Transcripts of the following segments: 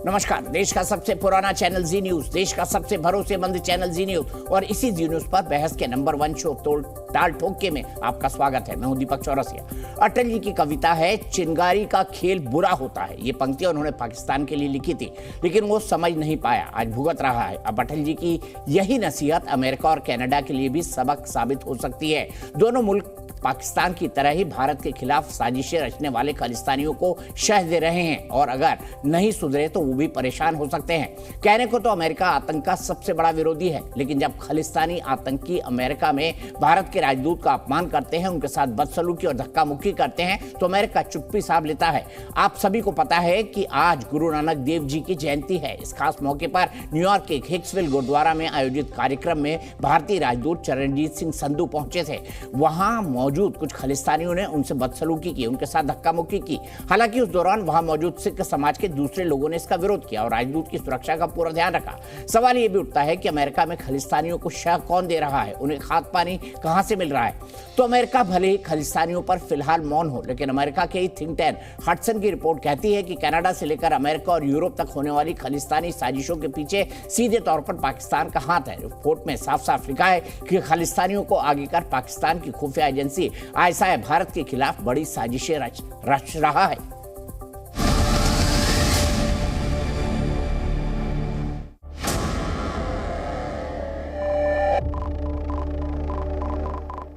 नमस्कार। देश का सबसे पुराना चैनल जी न्यूज, देश का सबसे भरोसेमंद चैनल जी न्यूज और इसी जी न्यूज पर बहस के नंबर 1 शो तोड़ टाल ठोके में आपका स्वागत है। मैं हूं दीपक चौरसिया। अटल जी की कविता है, चिंगारी का खेल बुरा होता है। ये पंक्तियां उन्होंने पाकिस्तान के लिए लिखी थी, लेकिन वो समझ नहीं पाया, आज भुगत रहा है। अब अटल जी की यही नसीहत अमेरिका और कनाडा के लिए भी सबक साबित हो सकती है। दोनों मुल्क पाकिस्तान की तरह ही भारत के खिलाफ साजिशें रचने वाले खालिस्तानियों को शह दे रहे हैं और अगर नहीं सुधरे तो वो भी परेशान हो सकते हैं। कहने को तो अमेरिका आतंक का सबसे बड़ा विरोधी है, लेकिन जब खालिस्तानी आतंकी अमेरिका में भारत के राजदूत का अपमान करते हैं, उनके साथ बदसलूकी और धक्का मुक्की करते हैं, तो अमेरिका चुप्पी साध लेता है। आप सभी को पता है कि आज गुरु नानक देव जी की जयंती है। इस खास मौके पर न्यूयॉर्क के हिक्सविल गुरुद्वारा में आयोजित कार्यक्रम में भारतीय राजदूत चरणजीत सिंह संधू पहुंचे थे। वहां मौजूद कुछ खालिस्तानियों ने उनसे बदसलूकी की, उनके साथ धक्का मुक्की की। हालांकि उस दौरान वहां मौजूद सिख समाज के दूसरे लोगों ने इसका विरोध किया और राजदूत की सुरक्षा का पूरा ध्यान रखा। सवाल यह भी उठता है कि अमेरिका में खालिस्तानियों को शह कौन दे रहा है, उन्हें खाद पानी कहां से मिल रहा है। तो अमेरिका भले ही खालिस्तानियों पर फिलहाल मौन हो, लेकिन अमेरिका के ही थिंक टैंक हडसन की रिपोर्ट कहती है कि कनाडा से लेकर अमेरिका और यूरोप तक होने वाली खालिस्तानी साजिशों के पीछे सीधे तौर पर पाकिस्तान का हाथ है। रिपोर्ट में साफ साफ लिखा है कि खालिस्तानियों को आगे कर पाकिस्तान की खुफिया एजेंसी आईएसआई भारत के खिलाफ बड़ी साजिशें रच रहा है।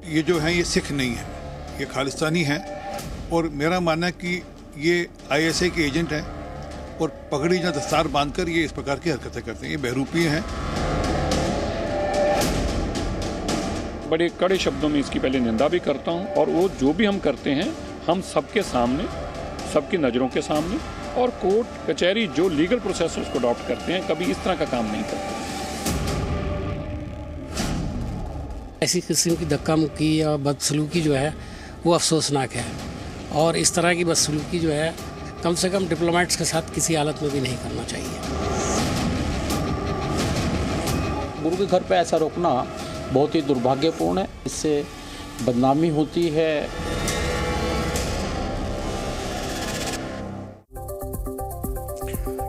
ये जो है ये सिख नहीं है, ये खालिस्तानी है और मेरा मानना है कि ये आईएसआई के एजेंट हैं और पगड़ी या दस्तार बांधकर ये इस प्रकार की हरकतें करते हैं। ये बहरूपी हैं। बड़े कड़े शब्दों में इसकी पहले निंदा भी करता हूं और वो जो भी हम करते हैं हम सबके सामने, सबकी नज़रों के सामने और कोर्ट कचहरी जो लीगल प्रोसेस उसको अडॉप्ट करते हैं, कभी इस तरह का काम नहीं करते। ऐसी किस्म की धक्का मुक्की या बदसलूकी जो है वो अफसोसनाक है और इस तरह की बदसलूकी जो है कम से कम डिप्लोमेट्स के साथ किसी हालत में भी नहीं करना चाहिए। गुरु के घर पे ऐसा रोकना बहुत ही दुर्भाग्यपूर्ण है। इससे बदनामी होती है।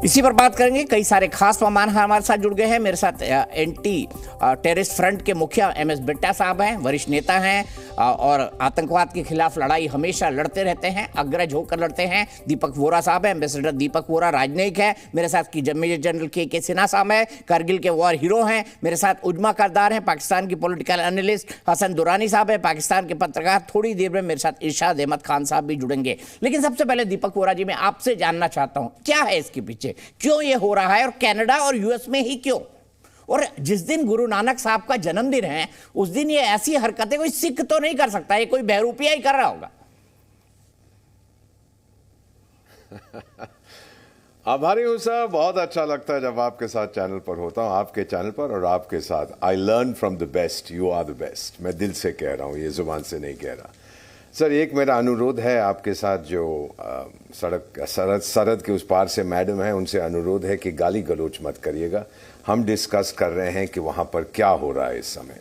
इसी पर बात करेंगे। कई सारे खास मेहमान हमारे साथ जुड़ गए हैं। मेरे साथ एंटी टेररिस्ट फ्रंट के मुखिया एमएस बिट्टा साहब हैं, वरिष्ठ नेता हैं और आतंकवाद के खिलाफ लड़ाई हमेशा लड़ते रहते हैं, अग्रज होकर लड़ते हैं। दीपक वोरा साहब हैं, एम्बेसडर दीपक वोरा, राजनयिक है। मेरे साथ की मेजर जनरल के सिन्हा साहब हैं, करगिल के वॉर हीरो हैं। मेरे साथ उजमा करदार हैं, पाकिस्तान की पॉलिटिकल एनालिस्ट। हसन दुरानी साहब हैं, पाकिस्तान के पत्रकार। थोड़ी देर में मेरे साथ इरशाद अहमद खान साहब भी जुड़ेंगे। लेकिन सबसे पहले दीपक वोरा जी, मैं आपसे जानना चाहता हूं क्या है इसके पीछे, क्यों ये हो रहा है और कनाडा और यूएस में ही क्यों? और जिस दिन गुरु नानक साहब का जन्मदिन है उस दिन ये ऐसी हरकतें कोई सिख तो नहीं कर सकता, ये कोई बहरूपिया ही कर रहा होगा। आभारी हूं सर, बहुत अच्छा लगता है जब आपके साथ चैनल पर होता हूं, आपके चैनल पर और आपके साथ। I learn from the best, you are the best. मैं दिल से कह रहा हूं, ये जुबान से नहीं कह रहा। सर, एक मेरा अनुरोध है आपके साथ, जो सरहद के उस पार से मैडम है, उनसे अनुरोध है कि गाली गलोच मत करिएगा। हम डिस्कस कर रहे हैं कि वहाँ पर क्या हो रहा है इस समय।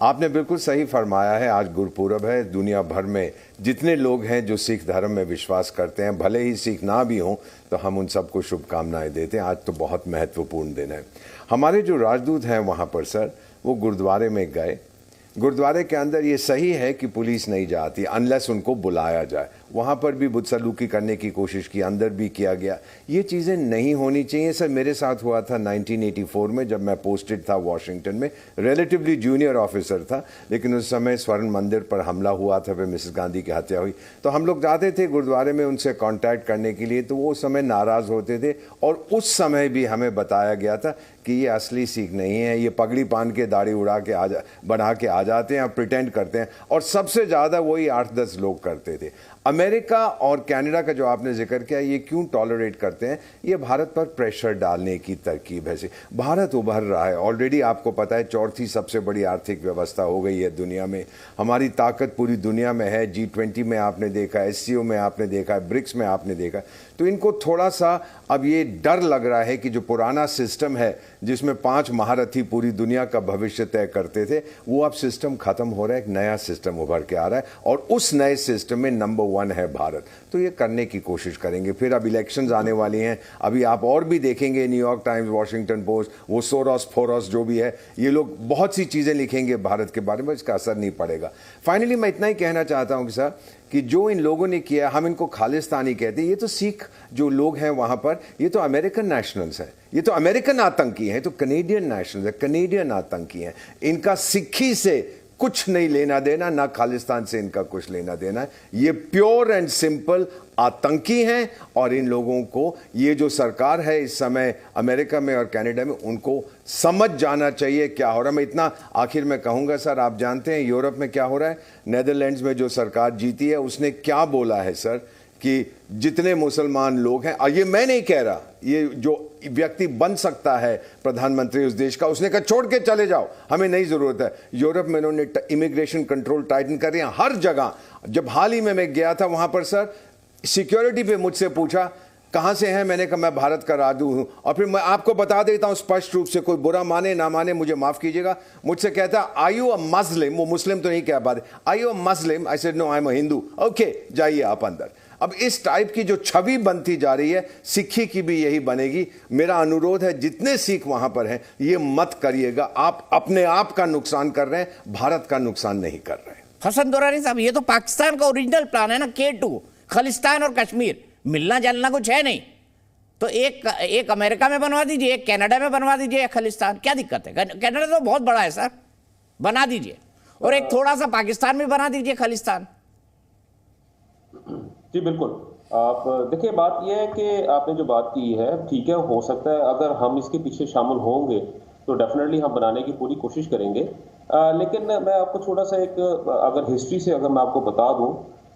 आपने बिल्कुल सही फरमाया है, आज गुरपुरब है। दुनिया भर में जितने लोग हैं जो सिख धर्म में विश्वास करते हैं, भले ही सिख ना भी हों, तो हम उन सबको शुभकामनाएं देते हैं। आज तो बहुत महत्वपूर्ण दिन है। हमारे जो राजदूत हैं वहाँ पर सर, वो गुरुद्वारे में गए। गुरुद्वारे के अंदर ये सही है कि पुलिस नहीं जाती अनलेस उनको बुलाया जाए। वहाँ पर भी बदसलूकी करने की कोशिश की, अंदर भी किया गया। ये चीज़ें नहीं होनी चाहिए सर। मेरे साथ हुआ था 1984 में, जब मैं पोस्टेड था वॉशिंगटन में, रिलेटिवली जूनियर ऑफिसर था, लेकिन उस समय स्वर्ण मंदिर पर हमला हुआ था, फिर मिसेस गांधी की हत्या हुई। तो हम लोग जाते थे गुरुद्वारे में उनसे कांटेक्ट करने के लिए, तो वो उस समय नाराज़ होते थे और उस समय भी हमें बताया गया था कि ये असली सिख नहीं है, ये पगड़ी पान के दाढ़ी उड़ा के बढ़ा के आ जाते हैं, प्रिटेंड करते हैं। और सबसे ज़्यादा वही 8-10 लोग करते थे। अमेरिका और कनाडा का जो आपने जिक्र किया, ये क्यों टॉलरेट करते हैं? ये भारत पर प्रेशर डालने की तरकीब है। भारत उभर रहा है ऑलरेडी, आपको पता है, चौथी सबसे बड़ी आर्थिक व्यवस्था हो गई है दुनिया में। हमारी ताकत पूरी दुनिया में है। G20 में आपने देखा, SCO में आपने देखा, ब्रिक्स में आपने देखा। तो इनको थोड़ा सा अब ये डर लग रहा है कि जो पुराना सिस्टम है जिसमें 5 महारथी पूरी दुनिया का भविष्य तय करते थे, वो अब सिस्टम खत्म हो रहा है। एक नया सिस्टम उभर के आ रहा है और उस नए सिस्टम में नंबर 1 दुश्मन है भारत, तो ये करने की कोशिश करेंगे। फिर अब इलेक्शंस आने वाली हैं, अभी आप और भी देखेंगे न्यूयॉर्क टाइम्स, वॉशिंगटन पोस्ट, वो सोरोस फोरोस जो भी है, ये लोग बहुत सी चीज़ें लिखेंगे भारत के बारे में, इसका असर नहीं पड़ेगा। फाइनली मैं इतना ही कहना चाहता हूँ कि सर कि जो इन लोगों ने किया, हम इनको खालिस्तानी कहते हैं, ये तो सिख जो लोग हैं वहाँ पर, ये तो अमेरिकन नेशनल्स हैं, ये तो अमेरिकन आतंकी हैं, तो कनेडियन नेशनल्स हैं, कनेडियन आतंकी हैं। इनका सिक्खी से कुछ नहीं लेना देना, ना खालिस्तान से इनका कुछ लेना देना है। ये प्योर एंड सिंपल आतंकी हैं और इन लोगों को, ये जो सरकार है इस समय अमेरिका में और कनाडा में, उनको समझ जाना चाहिए क्या हो रहा है। मैं इतना आखिर में कहूंगा सर, आप जानते हैं यूरोप में क्या हो रहा है, नेदरलैंड्स में जो सरकार जीती है उसने क्या बोला है सर कि जितने मुसलमान लोग हैं, और ये मैं नहीं कह रहा, ये जो व्यक्ति बन सकता है प्रधानमंत्री उस देश का, उसने कहा छोड़ के चले जाओ, हमें नहीं जरूरत है। यूरोप में उन्होंने इमिग्रेशन कंट्रोल टाइटन कर दिया हर जगह। जब हाल ही में मैं गया था वहां पर सर, सिक्योरिटी पे मुझसे पूछा कहां से हैं, मैंने कहा मैं भारत का राजदूत हूं। और फिर मैं आपको बता देता हूं स्पष्ट रूप से, कोई बुरा माने ना माने मुझे माफ कीजिएगा, मुझसे कहता आर यू अ मस्लिम, वो मुस्लिम तो नहीं कह पाते, are you a Muslim, I said no I am a Hindu, okay जाइए आप अंदर। अब इस टाइप की जो छवि बनती जा रही है, सिक्खी की भी यही बनेगी। मेरा अनुरोध है जितने सिख वहां पर हैं, ये मत करिएगा, आप अपने आप का नुकसान कर रहे हैं, भारत का नुकसान नहीं कर रहे हैं। हसन दुरानी साहब, ये तो पाकिस्तान का ओरिजिनल प्लान है ना, K2, खालिस्तान और कश्मीर मिलना जलना कुछ है नहीं, तो एक अमेरिका में बनवा दीजिए, एक कनाडा में बनवा दीजिए, एक खालिस्तान, क्या दिक्कत है? कनाडा तो बहुत बड़ा है सर, बना दीजिए, और एक थोड़ा सा पाकिस्तान में बना दीजिए खालिस्तान। जी बिल्कुल। आप देखिए, बात यह है कि आपने जो बात की है ठीक है, हो सकता है अगर हम इसके पीछे शामिल होंगे तो डेफिनेटली हम बनाने की पूरी कोशिश करेंगे। लेकिन मैं आपको थोड़ा सा एक अगर हिस्ट्री से अगर मैं आपको बता दूं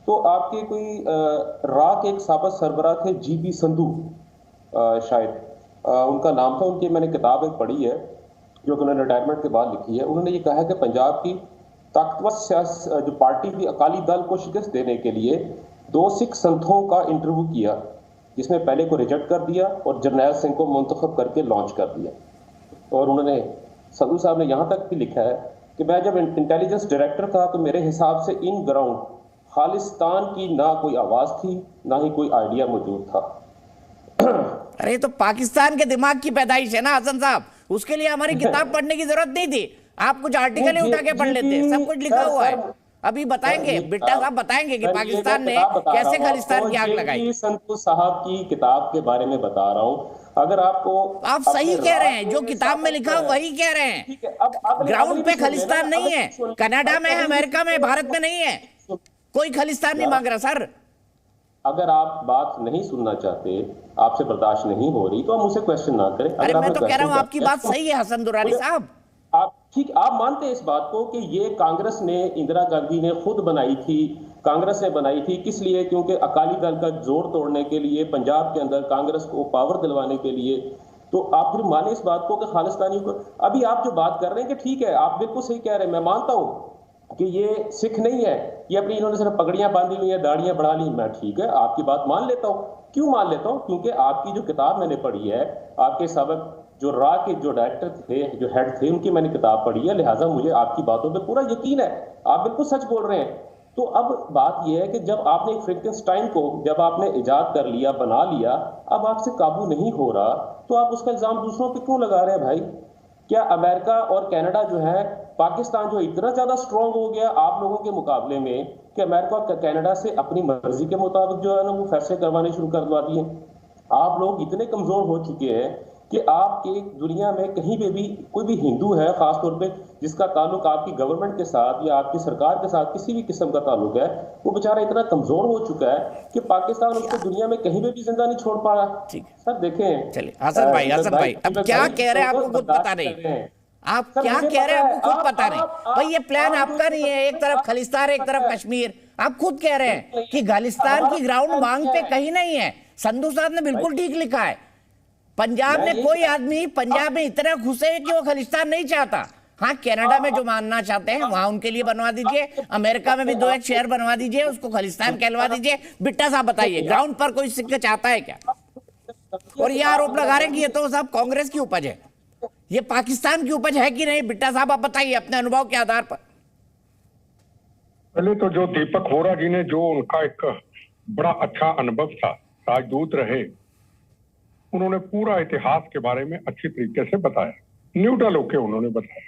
तो आपके कोई राक एक साबित सरबराह थे GB संधू, शायद उनका नाम था, उनकी मैंने किताब एक पढ़ी है जो कि उन्होंने रिटायरमेंट के बाद लिखी है। उन्होंने ये कहा है कि पंजाब की ताकतवर जो पार्टी थी अकाली दल को शिकस्त देने के लिए 2 सिख संतों का इंटरव्यू किया, जिसमें पहले को रिजेक्ट कर दिया और जरनैल सिंह को मुंतखब करके लॉन्च कर दिया। और उन्होंने, संधू साहब ने यहाँ तक भी लिखा है कि मैं जब इंटेलिजेंस डायरेक्टर था तो मेरे हिसाब से इन ग्राउंड खालिस्तान की ना कोई आवाज थी ना ही कोई आइडिया मौजूद था। अरे तो पाकिस्तान के दिमाग की पैदाइश है ना हसन साहब, उसके लिए हमारी किताब पढ़ने की जरूरत नहीं थी, आप कुछ आर्टिकल ही उठा के पढ़ लेते, सब कुछ लिखा हुआ है। अभी बताएंगे, बिट्टा साहब बताएंगे कि पाकिस्तान ने कैसे खालिस्तान की आग लगाई। संतू साहब की किताब के बारे में बता रहा हूँ, अगर आपको, आप सही कह रहे हैं, जो किताब में लिखा वही कह रहे हैं, ग्राउंड पे खालिस्तान नहीं है, कनाडा में है, अमेरिका में, भारत में नहीं है, कोई खालिस्तान नहीं मांग रहा सर। अगर आप बात नहीं सुनना चाहते, आपसे बर्दाश्त नहीं हो रही, तो आप मुझसे क्वेश्चन ना करें। अरे मैं तो कह रहा हूँ आपकी बात सही है हसन दुरानी साहब। आप ठीक, आप मानते हैं इस बात को कि ये कांग्रेस ने, इंदिरा गांधी ने खुद बनाई थी, कांग्रेस ने बनाई थी, किस लिए? क्योंकि अकाली दल का जोर तोड़ने के लिए, पंजाब के अंदर कांग्रेस को पावर दिलवाने के लिए। तो आप फिर माने इस बात को कि खालिस्तानियों को, अभी आप जो बात कर रहे हैं कि ठीक है, आप बिल्कुल सही कह रहे हैं, मैं मानता हूँ कि ये सिख नहीं है, ये अपनी इन्होंने सिर्फ पगड़ियां बांधी हुई है, दाढ़ियां बढ़ा ली, मैं ठीक है आपकी बात मान लेता हूँ। क्यों मान लेता हूँ? क्योंकि आपकी जो किताब मैंने पढ़ी है, आपके साबिक जो रा के जो डायरेक्टर थे, जो हेड थे, उनकी मैंने किताब पढ़ी है, लिहाजा मुझे आपकी बातों पे पूरा यकीन है, आप बिल्कुल सच बोल रहे हैं। तो अब बात यह है कि जब आपने फ्रैंकेनस्टाइन को जब आपने इजाद कर लिया, बना लिया, अब आपसे काबू नहीं हो रहा, तो आप उसका इल्जाम दूसरों पे क्यों लगा रहे हैं भाई? क्या अमेरिका और कनाडा जो है, पाकिस्तान जो इतना ज्यादा स्ट्रांग हो गया आप लोगों के मुकाबले में कि अमेरिका और कनाडा से अपनी मर्जी के मुताबिक जो है ना वो फैसले करवाने शुरू कर दवा दिए। आप लोग इतने कमजोर हो चुके हैं कि आपके दुनिया में कहीं पे भी कोई भी हिंदू है, खासतौर पे जिसका ताल्लुक आपकी गवर्नमेंट के साथ या आपकी सरकार के साथ किसी भी किस्म का ताल्लुक है, वो बेचारा इतना कमजोर हो चुका है कि पाकिस्तान उसको दुनिया में कहीं पे भी जिंदा नहीं छोड़ पा रहा। सर देखें, चलिए हसन भाई, अब क्या कह रहे हैं आपको खुद पता नहीं, आप क्या कह रहे हैं आपको खुद पता नहीं भाई, ये प्लान आपका नहीं है, एक तरफ खालिस्तान एक तरफ कश्मीर, आप खुद कह रहे हैं कि खालिस्तान की ग्राउंड मांग पे कहीं नहीं है। संधू साहब ने बिल्कुल ठीक लिखा है, पंजाब में कोई आदमी पंजाब में इतना घुसे कि वो खालिस्तान नहीं चाहता। हाँ, कनाडा में जो मानना चाहते हैं वहां उनके लिए बनवा दीजिए, अमेरिका में भी 2-1 शहर बनवा दीजिए, उसको खालिस्तान कहलवा दीजिए। बिट्टा साहब बताइए, ग्राउंड पर कोई सिक्का चाहता है क्या? और ये आरोप लगा रहे हैं कि ये तो साहब कांग्रेस की उपज है, ये पाकिस्तान की उपज है कि नहीं? बिट्टा साहब आप बताइए अपने अनुभव के आधार पर। पहले तो जो दीपक वोरा जी ने, जो उनका एक बड़ा अच्छा अनुभव था, राजदूत रहे, उन्होंने पूरा इतिहास के बारे में अच्छी तरीके से बताया, न्यूट्रल होके उन्होंने बताया।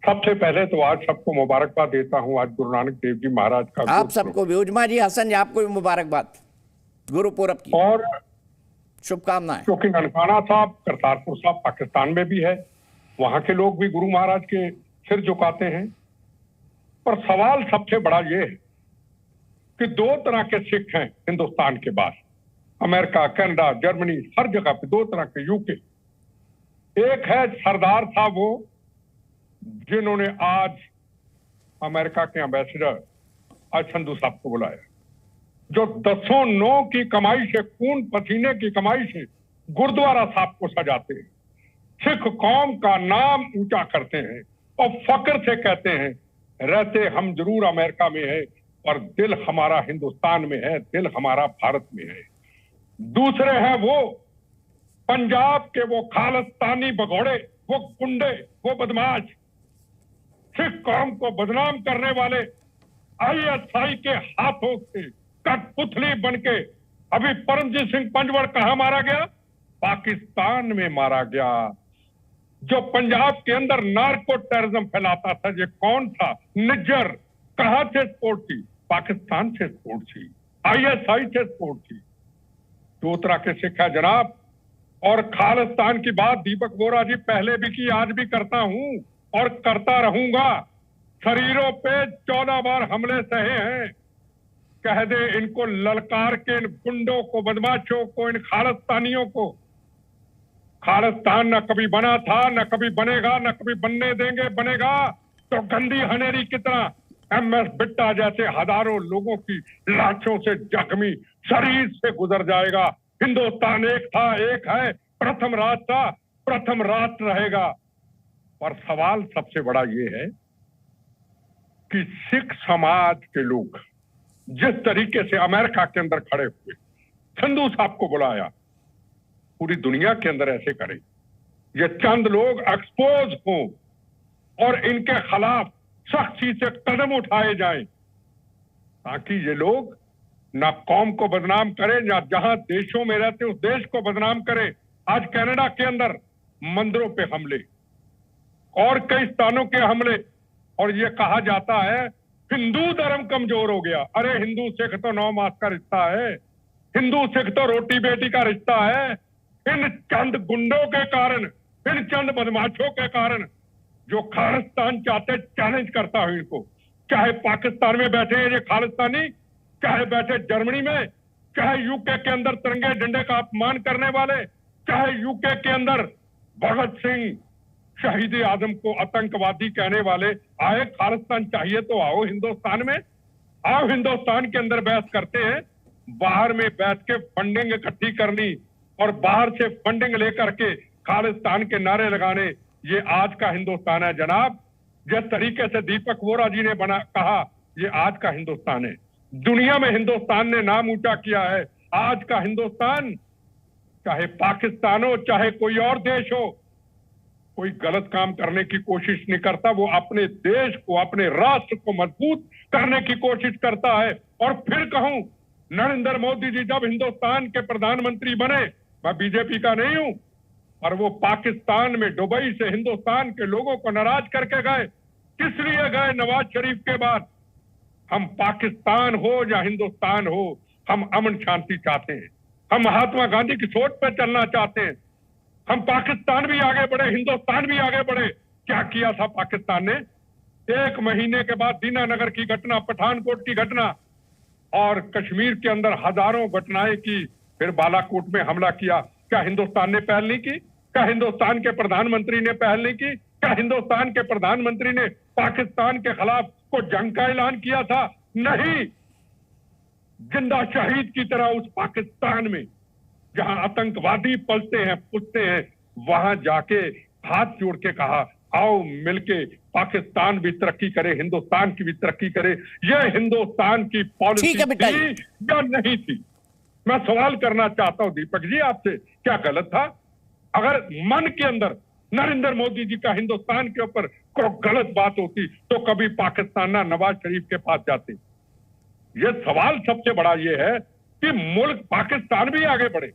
सबसे पहले तो आज सबको मुबारकबाद देता हूं, आज गुरु नानक देव जी महाराज का आप सबको भी, उजमा जी, हसन जी, आपको भी मुबारकबाद, गुरुपुरब की और शुभकामनाएं। क्योंकि ननकाना साहब, करतारपुर साहब पाकिस्तान में भी है, वहां के लोग भी गुरु महाराज के सिर झुकाते हैं। पर सवाल सबसे बड़ा ये है कि दो तरह के सिख हैं हिंदुस्तान के पास, अमेरिका, कनाडा, जर्मनी, हर जगह पे दो तरह के, यूके। एक है सरदार साहब, वो जिन्होंने आज अमेरिका के एम्बेसडर आज संधू साहब को बुलाया, जो दसों नौ की कमाई से, खून पसीने की कमाई से गुरुद्वारा साहब को सजाते हैं, सिख कौम का नाम ऊंचा करते हैं और फक्र से कहते हैं, रहते हम जरूर अमेरिका में है और दिल हमारा हिंदुस्तान में है, दिल हमारा भारत में है। दूसरे हैं वो पंजाब के वो खालिस्तानी भगोड़े, वो गुंडे, वो बदमाश, सिख कौम को बदनाम करने वाले, ISI के हाथों से कठपुतली बनके। अभी परमजीत सिंह पंजवड़ कहां मारा गया? पाकिस्तान में मारा गया। जो पंजाब के अंदर नार्को टेररिज्म फैलाता था, ये कौन था? निज्जर। कहां से सपोर्ट थी? पाकिस्तान से सपोर्ट थी, ISI से सपोर्ट थी। दो तरह के सिख है जनाब। और खालिस्तान की बात दीपक वोरा जी पहले भी की, आज भी करता हूं और करता रहूंगा। शरीरों पे 14 बार हमले सहे हैं। कह दे इनको ललकार के, इन गुंडों को, बदमाशों को, इन खालिस्तानियों को। खालिस्तान न कभी बना था, न कभी बनेगा, न कभी बनने देंगे। बनेगा तो गंदी हनेरी की तरह MS बिट्टा जैसे हजारों लोगों की लाशों से जख्मी शरीर से गुजर जाएगा। हिंदुस्तान एक था, एक है, प्रथम राष्ट्र था, प्रथम राष्ट्र रहेगा। और सवाल सबसे बड़ा ये है कि सिख समाज के लोग जिस तरीके से अमेरिका के अंदर खड़े हुए, संधू साहब को बुलाया, पूरी दुनिया के अंदर ऐसे करें, ये चंद लोग एक्सपोज हों और इनके खिलाफ सख्ती से कदम उठाए जाएं, ताकि ये लोग ना कौम को बदनाम करें, ना जहां देशों में रहते उस देश को बदनाम करें। आज कनाडा के अंदर मंदिरों पे हमले और कई स्थानों के हमले, और ये कहा जाता है हिंदू धर्म कमजोर हो गया। अरे हिंदू सिख तो 9 मास का रिश्ता है, हिंदू सिख तो रोटी बेटी का रिश्ता है। इन चंद गुंडों के कारण, इन चंद बदमाशों के कारण जो खालिस्तान चाहते, चैलेंज करता हूं इनको। चाहे पाकिस्तान में बैठे हैं ये खालिस्तानी, चाहे बैठे जर्मनी में, चाहे यूके के अंदर तिरंगे झंडे का अपमान करने वाले, चाहे यूके के अंदर भगत सिंह शहीद आजम को आतंकवादी कहने वाले। आए खालिस्तान चाहिए तो आओ हिंदुस्तान में, आओ हिंदुस्तान के अंदर बहस करते हैं। बाहर में बैठ के फंडिंग इकट्ठी करनी और बाहर से फंडिंग लेकर के खालिस्तान के नारे लगाने, ये आज का हिंदुस्तान है जनाब। जिस तरीके से दीपक वोरा जी ने कहा, ये आज का हिंदुस्तान है। दुनिया में हिंदुस्तान ने नाम ऊंचा किया है। आज का हिंदुस्तान, चाहे पाकिस्तान हो, चाहे कोई और देश हो, कोई गलत काम करने की कोशिश नहीं करता। वो अपने देश को, अपने राष्ट्र को मजबूत करने की कोशिश करता है। और फिर कहूं, नरेंद्र मोदी जी जब हिंदुस्तान के प्रधानमंत्री बने, मैं बीजेपी का नहीं हूं, और वो पाकिस्तान में दुबई से हिंदुस्तान के लोगों को नाराज करके गए। किस लिए गए? नवाज शरीफ के बाद। हम पाकिस्तान हो या हिंदुस्तान हो, हम अमन शांति चाहते हैं। हम महात्मा गांधी की सोच पर चलना चाहते हैं। हम पाकिस्तान भी आगे बढ़े, हिंदुस्तान भी आगे बढ़े। क्या किया था पाकिस्तान ने? 1 महीने के बाद दीनानगर की घटना, पठानकोट की घटना और कश्मीर के अंदर हजारों घटनाएं की, फिर बालाकोट में हमला किया। क्या हिंदुस्तान ने पहल नहीं की? क्या हिंदुस्तान के प्रधानमंत्री ने पहल नहीं की? क्या हिंदुस्तान के प्रधानमंत्री ने पाकिस्तान के खिलाफ को जंग का ऐलान किया था? नहीं। जिंदा शहीद की तरह उस पाकिस्तान में जहां आतंकवादी पलते हैं, पुसते हैं, वहां जाके हाथ जोड़ के कहा, आओ मिलके पाकिस्तान भी तरक्की करे, हिंदुस्तान की भी तरक्की करे। यह हिंदुस्तान की पॉलिसी थी या नहीं थी? मैं सवाल करना चाहता हूं दीपक जी आपसे, क्या गलत था? अगर मन के अंदर नरेंद्र मोदी जी का हिंदुस्तान के ऊपर गलत बात होती तो कभी पाकिस्तान ना नवाज शरीफ के पास जाते। ये सवाल सबसे बड़ा ये है कि मुल्क पाकिस्तान भी आगे बढ़े,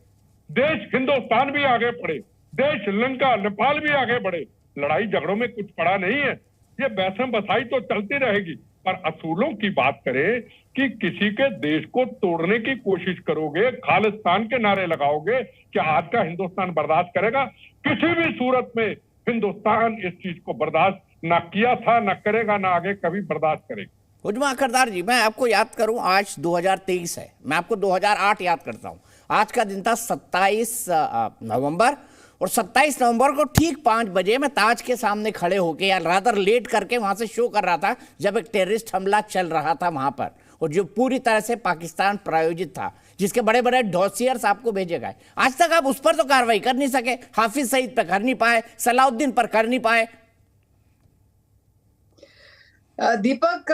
देश हिंदुस्तान भी आगे बढ़े, देश श्रीलंका नेपाल भी आगे बढ़े। लड़ाई झगड़ों में कुछ पड़ा नहीं है, ये बहसम बसाई तो चलती रहेगी, पर असूलों की बात करें कि किसी के देश को तोड़ने की कोशिश करोगे, खालिस्तान के नारे लगाओगे, क्या आज का हिंदुस्तान बर्दाश्त करेगा? किसी भी सूरत में हिंदुस्तान इस चीज को बर्दाश्त ना किया था, ना करेगा, ना आगे कभी बर्दाश्त करेगा। उजमा अखरदार जी, मैं आपको याद करूं, आज 2023 है, मैं आपको 2008 याद करता हूं। आज का दिन था 27 नवंबर, और 27 नवंबर को ठीक 5 बजे मैं ताज के सामने खड़े होके या रादर लेट करके वहां से शो कर रहा था, जब एक टेररिस्ट हमला चल रहा था वहां पर, और जो पूरी तरह से पाकिस्तान प्रायोजित था, जिसके बड़े बड़े डॉसियर्स आपको भेजे गए। आज तक आप उस पर तो कार्रवाई कर नहीं सके, हाफिज सईद पर कर नहीं पाए, सलाउद्दीन पर कर नहीं पाए। दीपक,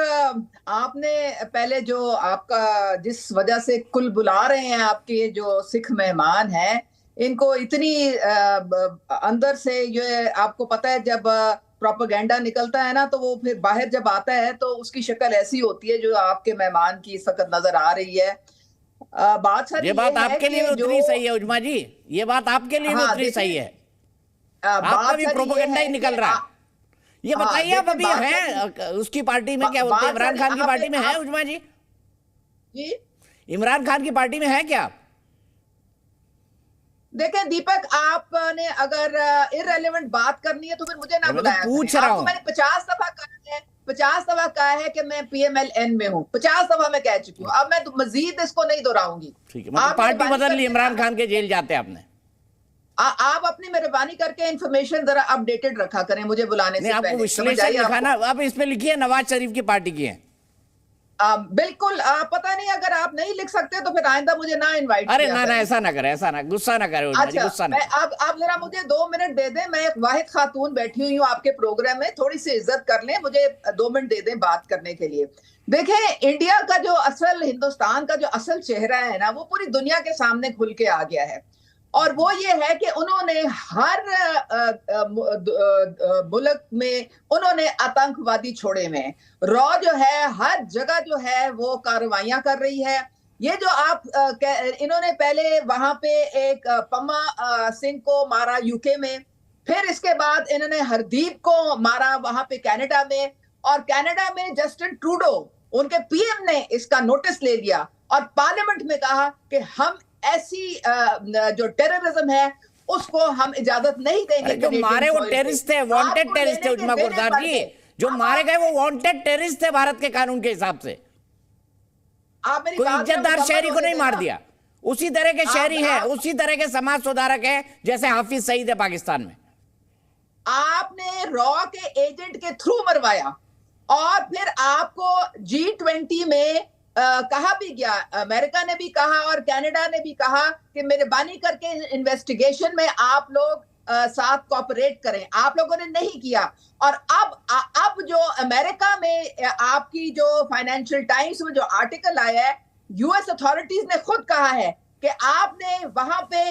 आपने पहले जो आपका जिस वजह से कुल बुला रहे हैं आपके जो सिख मेहमान हैं, इनको इतनी अंदर से ये आपको पता है, जब प्रोपेगेंडा निकलता है ना तो वो फिर बाहर जब आता है तो उसकी शक्ल ऐसी होती है जो आपके मेहमान की इस वक्त नजर आ रही है। बात सर ये बात आपके लिए उतनी सही है उजमा जी, ये बात आपके लिए उतनी सही है, आपका भी प्रोपेगेंडा ही निकल रहा है। ये बताइए, आप अभी हैं उसकी पार्टी में, क्या बोलते हैं, इमरान खान की पार्टी में है उजमा जी? जी, इमरान खान की पार्टी में है क्या? देखें दीपक, आपने अगर इररेलेवेंट बात करनी है तो फिर मुझे ना बुलाया। पूछ रहा हूं, मैंने 50 दफा कहा है कि मैं PMLN में हूं, 50 दफा मैं कह चुकी हूं, अब मैं मजीद इसको नहीं दोहराऊंगी। ठीक है, मतलब पार्टी बदल ली, इमरान खान के जेल जाते आपने। आप अपनी मेहरबानी करके इंफॉर्मेशन जरा अपडेटेड रखा करें मुझे बुलाने से पहले। आपको विश्लेषण लिखा ना, आप इसमें लिखिए नवाज शरीफ की पार्टी की है। बिल्कुल, पता नहीं, अगर आप नहीं लिख सकते तो फिर आइंदा मुझे ना इनवाइट। अरे ना, ऐसा ना करे, ऐसा ना, गुस्सा ना करे। अच्छा, गुस्सा ना। अब जरा मुझे 2 मिनट दे दें, मैं एक वाहिद खातून बैठी हुई हूँ आपके प्रोग्राम में, थोड़ी सी इज्जत कर लें, मुझे 2 मिनट दे दें बात करने के लिए। देखें, इंडिया का जो असल, हिंदुस्तान का जो असल चेहरा है ना, वो पूरी दुनिया के सामने खुल के आ गया है, और वो ये है कि उन्होंने हर मुल्क में उन्होंने आतंकवादी छोड़े में, रॉ जो है हर जगह जो है वो कार्रवाइयां कर रही है। ये जो आप इन्होंने पहले वहां पे एक पम्मा सिंह को मारा यूके में, फिर इसके बाद इन्होंने हरदीप को मारा वहां पे कनाडा में, और कनाडा में जस्टिन ट्रूडो उनके PM ने इसका नोटिस ले लिया और पार्लियामेंट में कहा कि हम ऐसी जो टेररिज्म है उसको हम इजाजत नहीं देंगे। जो मारे वो टेररिस्ट थे, वांटेड टेररिस्ट थे उजमा गुरदार जी, जो मारे गए वो वांटेड टेररिस्ट थे भारत के कानून के हिसाब से। कोई इज्जतदार शहरी को नहीं मार दिया, उसी तरह के शहरी है, उसी तरह के समाज सुधारक है जैसे हाफिज सईद है पाकिस्तान में। आपने रॉ के एजेंट के थ्रू मरवाया, और फिर आपको G20 में कहा भी गया, अमेरिका ने भी कहा और कनाडा ने भी कहा कि मेहरबानी करके इन्वेस्टिगेशन में आप लोग साथ कोऑपरेट करें। आप लोगों ने नहीं किया, और अब जो अमेरिका में आपकी जो फाइनेंशियल टाइम्स में जो आर्टिकल आया है, US अथॉरिटीज ने खुद कहा है कि आपने वहां पे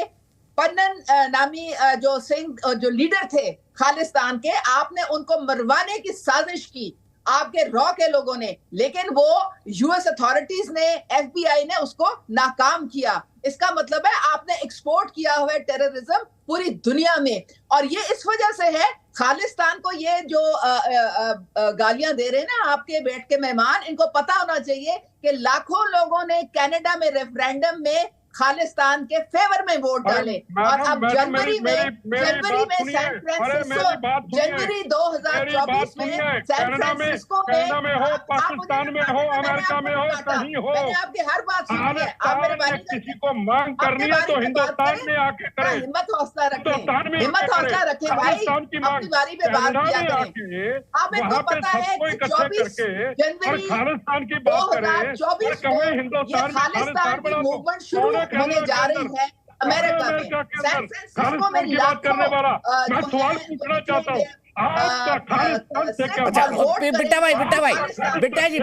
पन्नन नामी जो सिंह जो लीडर थे खालिस्तान के, आपने उनको मरवाने की साजिश की आपके रॉ के लोगों ने, लेकिन वो US अथॉरिटीज ने, FBI ने उसको नाकाम किया। इसका मतलब है आपने एक्सपोर्ट किया हुआ है टेररिज्म पूरी दुनिया में, और ये इस वजह से है खालिस्तान को ये जो गालियां दे रहे हैं ना आपके बैठ के मेहमान, इनको पता होना चाहिए कि लाखों लोगों ने कनाडा में रेफरेंडम में खालिस्तान के फेवर में वोट डाले, और अब जनवरी में सैन फ्रांसिस्को, जनवरी 2024 में सैन फ्रांसिस्को में हो, पाकिस्तान में हो, अमेरिका में हो, कहीं हो, मैंने आपकी हर बात सुनी है। आप मेरे बारे में किसी को मांग करनी है तो हिंदुस्तान में आके करें, हिम्मत हौसला रखें, हिम्मत हौसला रखें भाई, अपनी बारी पे बात किया करें। आप इनको पता है कि 24 जनवरी 2024 को ये खालिस्तान की मूवमेंट शुरू होने जा रही है अमेरिका में, सैन फ्रांसिस्को में लाखों मैं सवाल पूछना चाहता हूँ, बिट्टा जी,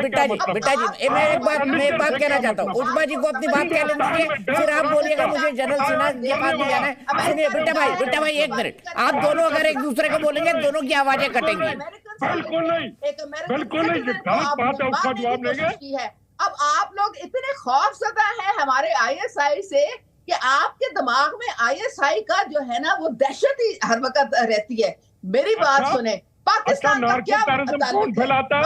मैं एक बात कहना चाहता हूँ, उजमा जी को अपनी बात कहने दीजिए, फिर आप बोलिएगा मुझे जनरल सिन्हा के पास भी जाना है। सुनिए बिट्टा भाई, 1 मिनट, आप दोनों अगर एक दूसरे को बोलेंगे दोनों की आवाजें कटेंगी। बिल्कुल नहीं, बिल्कुल नहीं, ये गलत बात है, उसका जवाब लेंगे। अब आप लोग इतने खौफजदा हैं हमारे आईएसआई से कि आपके दिमाग में आईएसआई का जो है ना वो दहशत ही हर वक्त रहती है। मेरी बात सुने, पाकिस्तान का क्या कौन फैलाता है?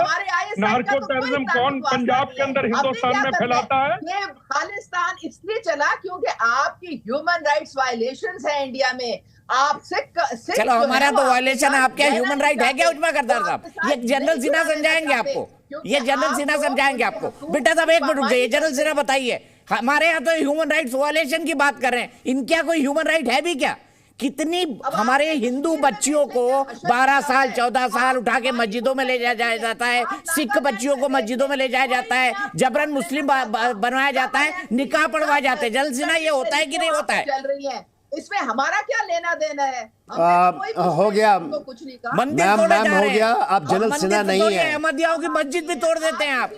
नार्को टेररिज्म कौन पंजाब के अंदर हिंदुस्तान में फैलाता है? ये खालिस्तान इसलिए चला क्योंकि आपकी ह्यूमन राइट्स वायलेशंस है इंडिया में। आप सिख चलो हमारा तो वायलेशन है, आपके ह्यूमन राइट है क्या उजमा करदार साहब? ये जनरल सिन्हा समझाएंगे आपको, ये जनरल सिन्हा समझाएंगे आपको। बेटा साहब एक मिनट रुक जाइए, जनरल सिन्हा बताइए, हमारे यहाँ तो ह्यूमन राइट्स वायलेशन की बात कर रहे हैं, इनके यहाँ कोई ह्यूमन राइट है भी क्या? कितनी हमारे हिंदू बच्चियों को 12 साल 14 साल उठा के मस्जिदों में ले जाया जाता है, सिख बच्चियों को मस्जिदों में ले जाया जाता है, जबरन मुस्लिम बनवाया जाता है, निकाह पढ़वाए जाते हैं। जनरल सिन्हा ये होता है कि नहीं होता है? चल रही है, इसमें हमारा क्या लेना देना है? हो गया कुछ नहीं कहा, मंदिर तोड़े जा रहे हैं। हो गया, आप जनरल सिन्हा नहीं है। अहमदियाओं की मस्जिद भी तोड़ देते हैं आप,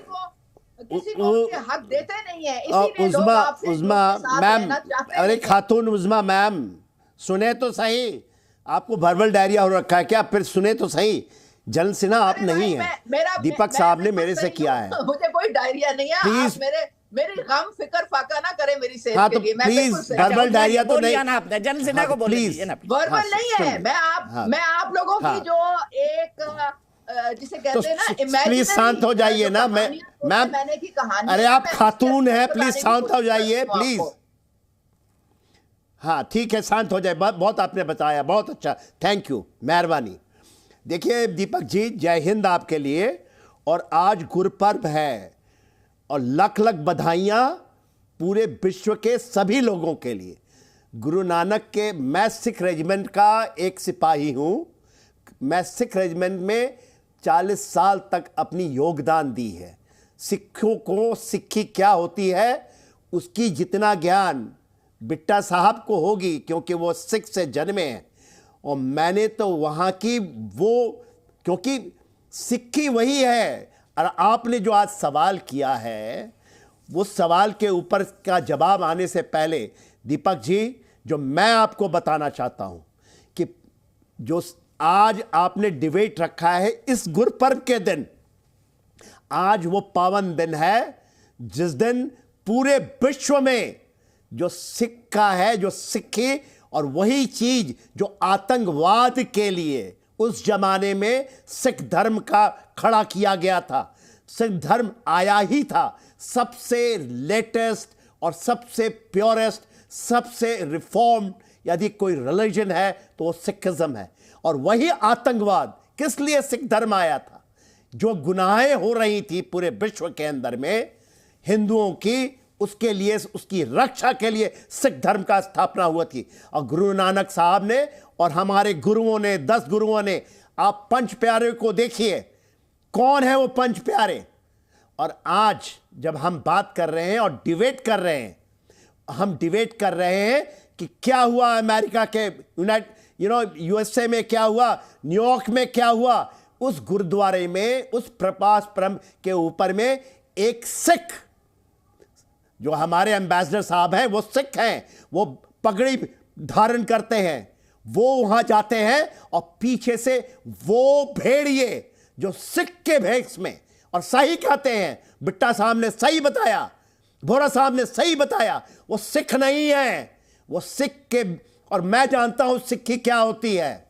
किसी को हक देते नहीं है, इसीलिए लोग आपसे उज़मा मैम, अरे खातून उज़मा मैम सुने तो सही, आपको वर्बल डायरिया हो रखा है क्या? फिर सुने तो सही, जनरल सिन्हा आप नहीं है, दीपक साहब ने मेरे से किया है। मुझे कोई डायरिया नहीं है, प्लीज मेरी गम फिक्र फाका ना करे मेरी सेहत हाँ, के तो लिए। प्लीज वर्बल डायरिया तो नहीं, जनरल सिन्हा को बोलिए ना, वर्बल नहीं है। मैं आप लोगों की जो एक जिसे कहते हैं ना, प्लीज शांत हो जाइए ना। मैम अरे आप खातून हैं, प्लीज शांत हो जाइए प्लीज। हाँ ठीक है, शांत हो जाए। बहुत आपने बताया, बहुत अच्छा, थैंक यू, मेहरबानी। देखिए दीपक जी, जय हिंद आपके लिए। और आज गुरपर्व है और लख लख बधाइयाँ पूरे विश्व के सभी लोगों के लिए। गुरु नानक के, मैं सिख रेजिमेंट का एक सिपाही हूँ। मैं सिख रेजिमेंट में 40 साल तक अपनी योगदान दी है। सिखों को सिक्खी क्या होती है उसकी जितना ज्ञान बिट्टा साहब को होगी, क्योंकि वो सिख से जन्मे हैं। और मैंने तो वहाँ की वो, क्योंकि सिक्खी वही है। और आपने जो आज सवाल किया है, वो सवाल के ऊपर का जवाब आने से पहले दीपक जी, जो मैं आपको बताना चाहता हूँ कि जो आज आपने डिबेट रखा है इस गुरपर्व के दिन, आज वो पावन दिन है जिस दिन पूरे विश्व में जो सिक्का है, जो सिक्के, और वही चीज जो आतंकवाद के लिए उस जमाने में सिख धर्म का खड़ा किया गया था। सिख धर्म आया ही था सबसे लेटेस्ट और सबसे प्योरेस्ट, सबसे रिफॉर्म्ड, यदि कोई रिलीजन है तो वो सिखिज्म है। और वही आतंकवाद किस लिए सिख धर्म आया था? जो गुनाहें हो रही थी पूरे विश्व के अंदर में हिंदुओं की, उसके लिए, उसकी रक्षा के लिए सिख धर्म का स्थापना हुआ थी। और गुरु नानक साहब ने और हमारे गुरुओं ने, 10 गुरुओं ने, आप पंच प्यारे को देखिए, कौन है वो पंच प्यारे। और आज जब हम बात कर रहे हैं और डिबेट कर रहे हैं, हम डिबेट कर रहे हैं कि क्या हुआ अमेरिका के यूएसए में, क्या हुआ न्यूयॉर्क में, क्या हुआ उस गुरुद्वारे में, उस प्रकाश परम के ऊपर में एक सिख, जो हमारे एम्बेसडर साहब हैं वो सिख हैं, वो पगड़ी धारण करते हैं, वो वहां जाते हैं और पीछे से वो भेड़िए जो सिख के भेष में, और सही कहते हैं, बिट्टा साहब ने सही बताया, भोरा साहब ने सही बताया, वो सिख नहीं है, वो सिख के। और मैं जानता हूं सिक्खी क्या होती है,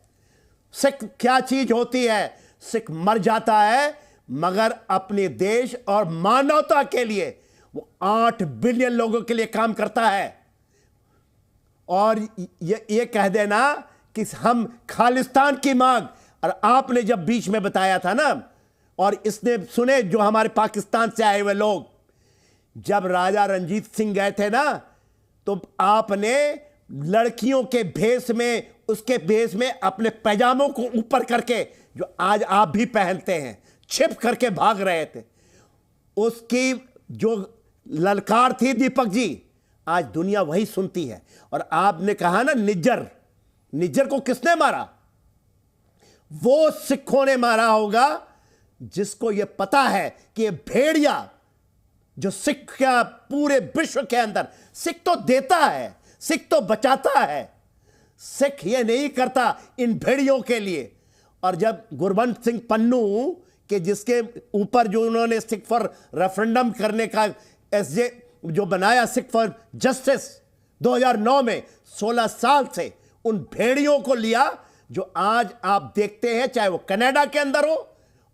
सिख क्या चीज होती है। सिख मर जाता है मगर अपने देश और मानवता के लिए वो 8 बिलियन लोगों के लिए काम करता है। और ये कह देना कि हम खालिस्तान की मांग, और आपने जब बीच में बताया था ना, और इसने सुने जो हमारे पाकिस्तान से आए हुए लोग, जब राजा रंजीत सिंह गए थे ना, तो आपने लड़कियों के भेष में, उसके भेष में अपने पैजामों को ऊपर करके, जो आज आप भी पहनते हैं, छिप करके भाग रहे थे। उसकी जो ललकार थी दीपक जी, आज दुनिया वही सुनती है। और आपने कहा ना निज्जर को किसने मारा? वो सिखों ने मारा होगा, जिसको ये पता है कि ये भेड़िया जो सिख का पूरे विश्व के अंदर, सिख तो देता है, सिख तो बचाता है, सिख ये नहीं करता इन भेड़ियों के लिए। और जब गुरबंश सिंह पन्नू के जिसके ऊपर जो उन्होंने सिख फॉर रेफरेंडम करने का एसजे जो बनाया, सिख फॉर जस्टिस 2009 में, 16 साल से उन भेड़ियों को लिया जो आज आप देखते हैं, चाहे वो कनाडा के अंदर हो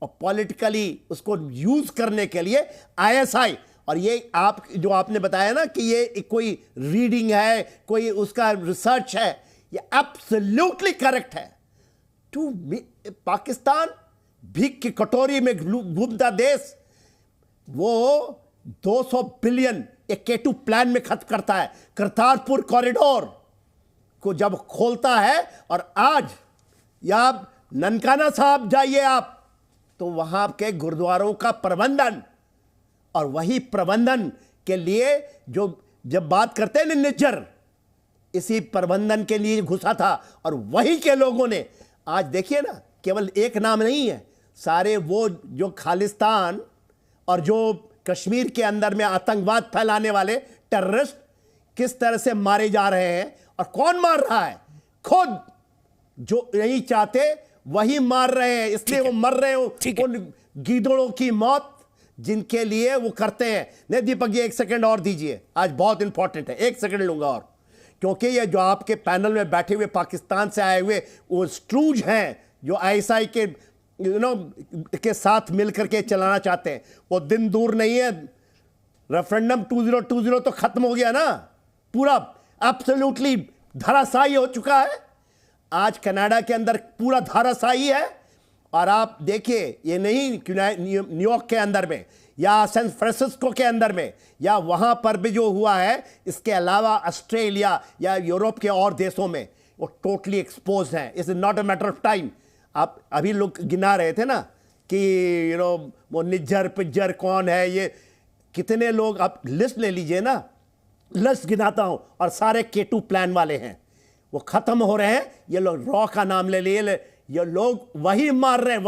और पॉलिटिकली उसको यूज करने के लिए आईएसआई। और ये आप जो आपने बताया ना कि ये कोई रीडिंग है, कोई उसका रिसर्च है, ये एब्सोल्युटली करेक्ट है। टू पाकिस्तान भीख की कटोरी में घूमता देश, वो 200 बिलियन एक K2 प्लान में खर्च करता है। करतारपुर कॉरिडोर को जब खोलता है, और आज या ननकाना साहब जाइए आप, तो वहां के गुरुद्वारों का प्रबंधन, और वही प्रबंधन के लिए जो जब बात करते हैं ना निज्जर, इसी प्रबंधन के लिए घुसा था। और वही के लोगों ने आज देखिए ना, केवल एक नाम नहीं है, सारे वो जो खालिस्तान और जो कश्मीर के अंदर में आतंकवाद फैलाने वाले टेररिस्ट किस तरह से मारे जा रहे हैं। और कौन मार रहा है? खुद जो नहीं चाहते वही मार रहे हैं, इसलिए वो मर रहे हो उन गीदड़ों की मौत जिनके लिए वो करते हैं। नहीं दीपक जी, एक सेकंड और दीजिए, आज बहुत इंपॉर्टेंट है, एक सेकंड लूंगा और, क्योंकि ये जो आपके पैनल में बैठे हुए पाकिस्तान से आए हुए वो स्ट्रूज हैं जो आईएसआई के के साथ मिलकर के चलाना चाहते हैं, वो दिन दूर नहीं है। रेफरेंडम 2020 तो खत्म हो गया ना, पूरा एब्सोल्युटली धराशायी हो चुका है। आज कनाडा के अंदर पूरा धराशायी है। और आप देखिए, ये नहीं न्यूयॉर्क के अंदर में या सैन फ्रांसिस्को के अंदर में या वहां पर भी जो हुआ है, इसके अलावा ऑस्ट्रेलिया या यूरोप के और देशों में वो टोटली एक्सपोज हैं। It's not a matter of time. आप अभी लोग गिना रहे थे ना कि वो निज्जर पिज्जर कौन है, ये कितने लोग, आप लिस्ट ले लीजिए ना, लिस्ट गिनाता हूं, और सारे K2 प्लान वाले हैं, वो खत्म हो रहे हैं। ये लोग रॉ का नाम ले लिए, ये लोग वही मार रहे हैं,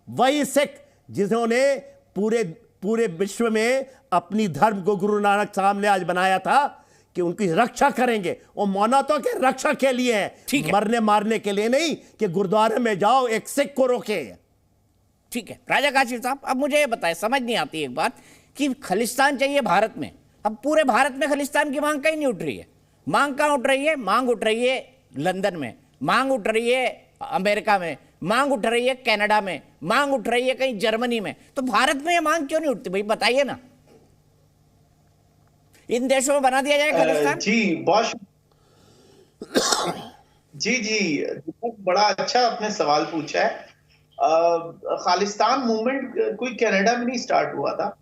वही सिख जिन्होंने पूरे विश्व में अपनी धर्म को गुरु नानक साहब ने आज बनाया था कि उनकी रक्षा करेंगे। वो मौनातों के रक्षा के लिए है, मरने मारने के लिए नहीं कि गुरुद्वारे में जाओ एक सिख को रोके। ठीक है राजा काशिफ साहब, अब मुझे ये बताएं, समझ नहीं आती एक बात कि खालिस्तान चाहिए भारत में, अब पूरे भारत में खालिस्तान की मांग कहीं नहीं उठ रही है। मांग कहां उठ रही है? मांग उठ रही है लंदन में, मांग उठ रही है अमेरिका में, मांग उठ रही है कनाडा में, मांग उठ रही है कहीं जर्मनी में। तो भारत में ये मांग क्यों नहीं उठती भाई, बताइए ना। इन देशों में बना दिया जाए खालिस्तान। जी बहुत जी बड़ा अच्छा आपने सवाल पूछा है। खालिस्तान मूवमेंट कोई कनाडा में नहीं स्टार्ट हुआ था,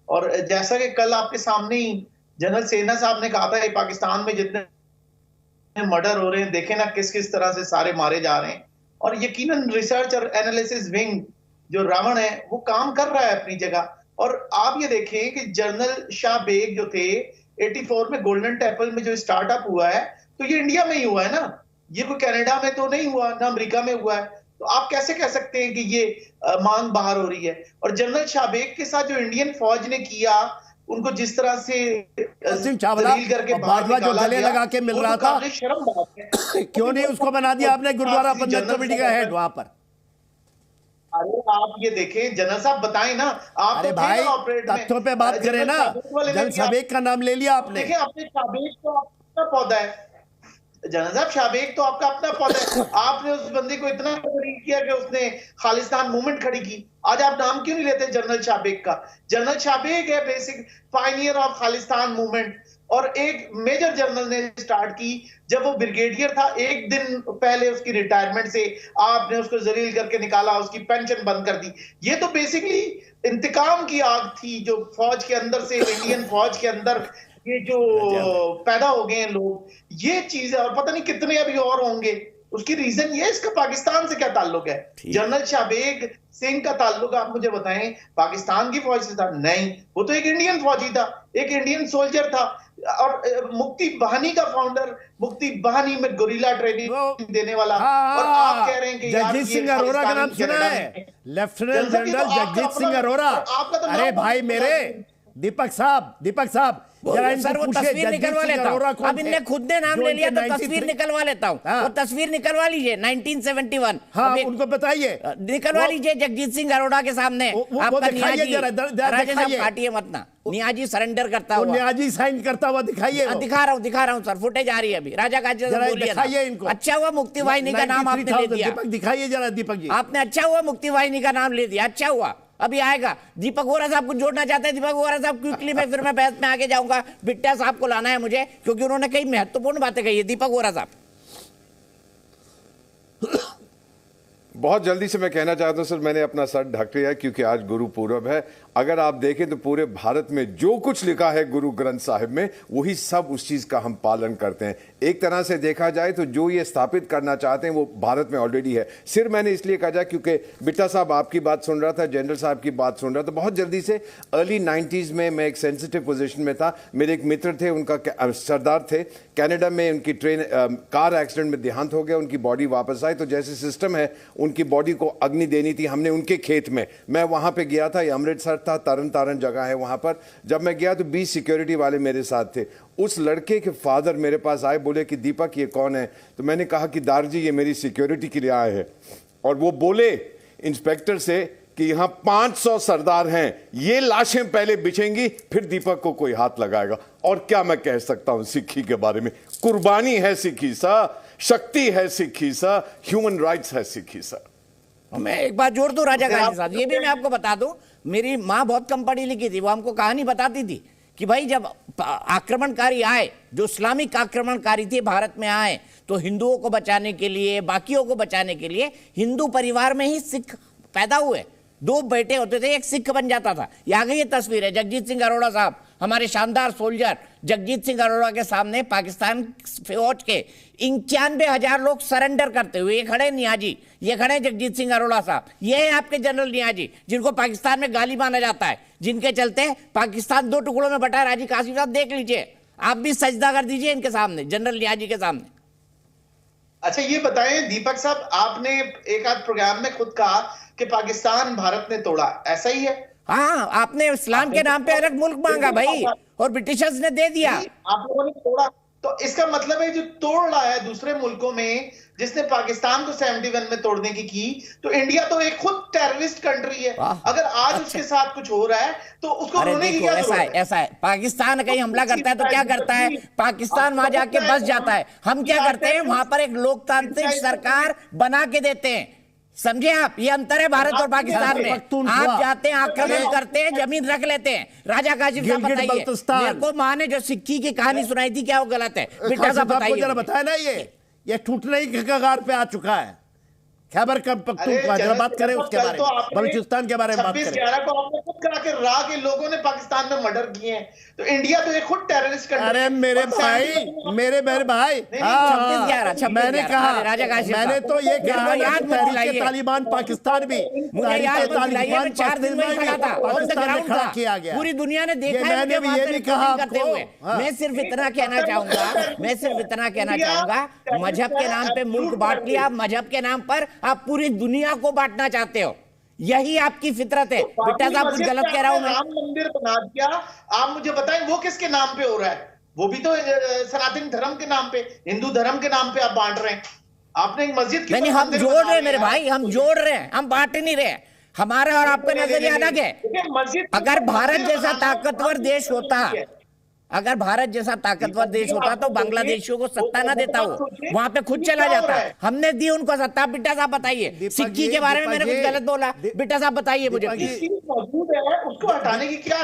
और जैसा कि कल आपके सामने ही जनरल सेना साहब ने कहा था कि पाकिस्तान में जितने मर्डर हो रहे हैं, देखे ना किस किस तरह से सारे मारे जा रहे हैं। और यकीनन रिसर्च और एनालिसिस विंग जो रावण है वो काम कर रहा है अपनी जगह। और आप ये देखें कि जनरल शाह बेग जो थे 84 में गोल्डन टेम्पल में जो स्टार्टअप हुआ है, तो ये इंडिया में ही हुआ है ना, ये कोई कनाडा में तो नहीं हुआ, ना अमेरिका में हुआ है। तो आप कैसे कह सकते हैं कि ये मांग बाहर हो रही है? और जनरल शाह बेग के साथ जो इंडियन फौज ने किया, उनको जिस तरह से करके बाजवा जो गले लगा के मिल रहा था, शर्म बात है। क्यों नहीं उसको बना दिया आपने गुरुद्वारा प्रबंधक कमेटी का हेड वहां पर? अरे आप ये देखें, जनरल साहब बताएं ना, आप अरे भाई तथ्यों पे बात करें ना, जनरल शाहबेग का नाम ले लिया आपने। देखिए आपने शाहबेग तो अपना पौधा है, जनरल साहब शाहबेग तो आपका अपना पौधा है। आपने उस बंदे को इतना तकलीफ किया कि उसने खालिस्तान मूवमेंट खड़ी की। आज आप नाम क्यों नहीं लेते जनरल शाहबेग का? जनरल शाहबेग है basic Pioneer of Khalistan movement, और एक मेजर जनरल ने स्टार्ट की जब वो ब्रिगेडियर था। एक दिन पहले उसकी रिटायरमेंट से आपने उसको जलील करके निकाला, उसकी पेंशन बंद कर दी। ये तो बेसिकली इंतकाम की आग थी जो फौज के अंदर से, इंडियन फौज के अंदर ये जो पैदा हो गए हैं लोग, ये चीज है। और पता नहीं कितने अभी और होंगे। उसकी रीजन ये, इसका पाकिस्तान से क्या ताल्लुक है? जनरल शाहबेग सिंह का ताल्लुक आप मुझे बताएं पाकिस्तान की फौज से था? नहीं, वो तो एक इंडियन फौजी था, एक इंडियन सोल्जर था। और मुक्ति बहानी का फाउंडर, मुक्ति बहानी में गोरिल्ला ट्रेनिंग देने वाला। और आप कह रहे हैं कि जगजीत सिंह अरोड़ा का नाम सुना है? Lieutenant general Jagjit Singh Arora. अरे भाई मेरे, दीपक साहब जरा इनसे सर वो पूछिए, तस्वीर जगजीत निकलवा सिंह लेता अरोड़ा हूँ। कौन अब थे? इनने खुद ने नाम जो ले लिया इनके तो तस्वीर 93 निकलवा लेता हूँ। हाँ। वो तस्वीर निकलवा लीजिए 1971। हाँ, अब एक- उनको बताइए, निकलवा लीजिए जगजीत सिंह अरोड़ा के सामने। वो आपका दिखाइए नियाजी, जरा, राजा साहब दिखाइए। काटिए मत ना, नियाजी सरेंडर करता वो हुआ। न्याजी साइन करता हुआ दिखाइए वो। दिखा रहा हूँ सर, फुटेज आ रही है अभी। राजा का जरा दिखाइए इनको। अच्छा हुआ मुक्ति वाहिनी का नाम आपने ले दिया। दीपक दिखाइए जरा, दीपक जी आपने अच्छा हुआ मुक्ति वाहिनी का नाम ले दिया, अच्छा हुआ। अभी आएगा दीपक वोरा साहब कुछ जोड़ना चाहते हैं? दीपक वोरा साहब क्विकली में, फिर मैं बहस में आगे जाऊंगा। बिट्टा साहब को लाना है मुझे क्योंकि उन्होंने कई महत्वपूर्ण बातें कही है। दीपक वोरा साहब। बहुत जल्दी से मैं कहना चाहता हूं सर, मैंने अपना सर ढक लिया क्योंकि आज गुरु पूरब है। अगर आप देखें तो पूरे भारत में जो कुछ लिखा है गुरु ग्रंथ साहिब में, वही सब उस चीज का हम पालन करते हैं। एक तरह से देखा जाए तो जो ये स्थापित करना चाहते हैं वो भारत में ऑलरेडी है। सिर्फ मैंने इसलिए कहा जाए क्योंकि बिट्टा साहब आपकी बात सुन रहा था, जनरल साहब की बात सुन रहा था। बहुत जल्दी से अर्ली 90s में मैं एक सेंसिटिव पोजीशन में था। मेरे एक मित्र थे, उनका सरदार थे, कनाडा में उनकी कार एक्सीडेंट में देहांत हो गया, उनकी बॉडी वापस आई। तो जैसे सिस्टम है, उनकी बॉडी को अग्नि देनी थी, हमने उनके खेत में, मैं वहां पे गया था, ये अमृतसर था, तरन तारण जगह है वहां पर। जब मैं गया तो 20 सिक्योरिटी वाले मेरे साथ थे। उस लड़के के फादर मेरे पास आए, बोले कि दीपक ये कौन है? तो मैंने कहा कि दार जी ये मेरी सिक्योरिटी के लिए आए हैं। और वो बोले इंस्पेक्टर से कि यहां 500 सरदार हैं, ये लाशें पहले बिछेंगी फिर दीपक को कोई हाथ लगाएगा। और क्या मैं कह सकता हूं सिक्खी के बारे में? कुर्बानी है सिक्खी सा, शक्ति है सिक्खी सा, ह्यूमन राइट्स है सिक्खी सा। मैं एक बात जोड़ दूं राजा गांधी साहब, ये भी मैं आपको बता दूं, मेरी माँ बहुत कम पढ़ी लिखी थी, वो हमको कहानी बताती थी कि भाई जब आक्रमणकारी आए, जो इस्लामिक आक्रमणकारी थे भारत में आए, तो हिंदुओं को बचाने के लिए, बाकियों को बचाने के लिए हिंदू परिवार में ही सिख पैदा हुए। 2 बेटे होते थे, एक सिख बन जाता था। ये आ गई ये तस्वीर है जगजीत सिंह अरोड़ा साहब, हमारे शानदार सोल्जर जगजीत सिंह अरोड़ा के सामने पाकिस्तान फौज के 91,000 लोग सरेंडर करते हुए। ये खड़े नियाजी, ये खड़े जगजीत सिंह अरोड़ा साहब, ये है आपके जनरल नियाजी जिनको पाकिस्तान में गाली माना जाता है, जिनके चलते पाकिस्तान 2 टुकड़ों में बटा है। राजी कासिम साहब देख लीजिए, आप भी सजदा कर दीजिए इनके सामने, जनरल नियाजी के सामने। अच्छा ये बताएं दीपक साहब, आपने एक आध प्रोग्राम में खुद कहा कि पाकिस्तान भारत ने तोड़ा, ऐसा ही है? हाँ, आपने इस्लाम के नाम पे अलग मुल्क मांगा भाई, और ब्रिटिशर्स ने दे दिया। आप लोगों ने तोड़ा, तो इसका मतलब है जो तोड़ रहा है दूसरे मुल्कों में, जिसने पाकिस्तान को 71 में तोड़ने की, तो इंडिया तो एक खुद टेररिस्ट कंट्री है। अगर आज उसके साथ कुछ हो रहा है तो उसको रोने की क्या जरूरत है? ऐसा है, पाकिस्तान कहीं हमला करता है तो क्या करता है? पाकिस्तान वहां जाके बस जाता है। हम क्या करते हैं? वहां पर एक लोकतांत्रिक सरकार बना के देते हैं। समझे आप? ये अंतर है भारत और पाकिस्तान में। आप जाते हैं, आक्रमण करते हैं, जमीन रख लेते हैं। राजा कासिम साहब बताइए, मेरे को माँ ने जो सिक्की की कहानी सुनाई थी, क्या वो गलत है? बिट्टा साहब बताइए। जरा बताया ना, ये टूटने की कगार पे आ चुका है। खैबर पख्तूनख्वा, जरा बात करें उसके बारे में, बलूचिस्तान के बारे में बात करें। 26/11 को आपने खुद कहा कि रा के लोगों ने पाकिस्तान में मर्डर किए हैं, तो इंडिया तो एक खुद टेररिस्ट कंट्री। अरे मेरे भाई, मैंने कहा, मैंने तो ये कहा तहरीक तालिबान पाकिस्तान भी, पाकिस्तान में खड़ा किया गया। पूरी दुनिया ने देखा है। मैंने भी ये नहीं कहा करते हुए मैं सिर्फ इतना कहना चाहूंगा, मजहब के नाम पे मुल्क बांट लिया, मजहब के नाम पर आप पूरी दुनिया को बांटना चाहते हो, यही आपकी फितरत है। बिट्टा साहब कुछ गलत कह रहा हूं मैं? राम मंदिर बना दिया, आप मुझे बताएं वो किसके नाम पे हो रहा है? वो भी तो सनातन धर्म के नाम पे, हिंदू धर्म के नाम पे आप बांट रहे हैं। आपने एक मस्जिद की, नहीं, हम जोड़ रहे हैं मेरे भाई, हम जोड़ रहे हैं, हम बांट नहीं रहे। हमारा और आपका नजरिया अलग है। अगर भारत जैसा ताकतवर देश होता, अगर भारत जैसा ताकतवर देश होता तो बांग्लादेशियों को सत्ता ना देता, वो वहां पे खुद चला जाता। हमने दी उनको सत्ता। बिट्टा साहब बताइए, सिक्की के बारे में मैंने कुछ गलत बोला? बिट्टा साहब बताइए मुझे। मौजूद है, उसको हटाने की क्या